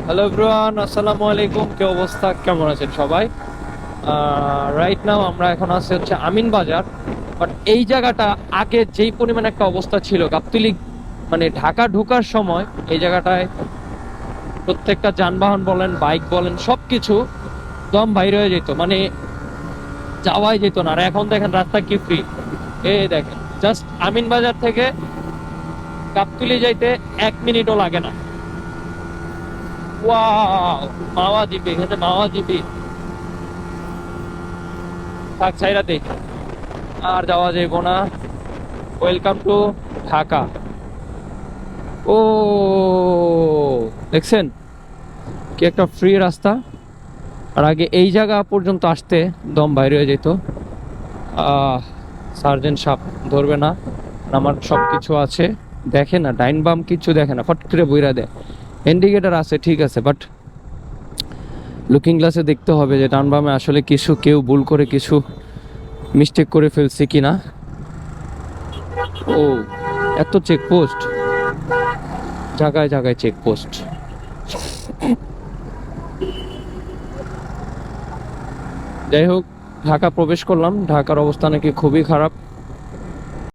Hello everyone, আসসালামু আলাইকুম। কি অবস্থা, কেমন আছেন সবাই? রাইট নাও আমরা এখন আছি হচ্ছে আমিন বাজার। বাট এই জায়গাটা আগে যেই পরিমাণ একটা অবস্থা ছিল গাবতলী, মানে ঢাকা ঢোকার সময় এই জায়গাটায় প্রত্যেকটা যানবাহন বলেন, বাইক বলেন, সবকিছু দম বাইরে হয়ে যেত, মানে যাওয়াই যেত না। আর এখন দেখেন রাস্তা কি ফ্রি। এই দেখেন, জাস্ট আমিন বাজার থেকে গাবতলী যাইতে 1 মিনিটও লাগে না। ওয়াও, মাওয়া জিবি, এখানে মাওয়া জিবি। থাক ছাইরা দেই, আর যাওয়া যাইব না। Welcome to Dhaka. ও, দেখছেন কি একটা ফ্রি রাস্তা। আর আগে এই জায়গা পর্যন্ত আসতে দম বাইরে হয়ে যেত। সার্জেন্ট সাপ ধরবে না, আমার সব কিছু আছে। দেখে না, ডাইন বাম কিছু দেখে না, ফট করে বইরা দেয়। ইন্ডিকেটার আছে ঠিক আছে, বাট লুকিং গ্লাসে দেখতে হবে যে ডান বামে আসলে কিছু কেউ ভুল করে কিছু মিস্টেক করে ফেলছে কিনা। ও, এত চেকপোস্ট, জায়গায় জায়গায় চেকপোস্ট। যাই হোক, ঢাকা প্রবেশ করলাম। ঢাকার অবস্থা নাকি খুবই খারাপ।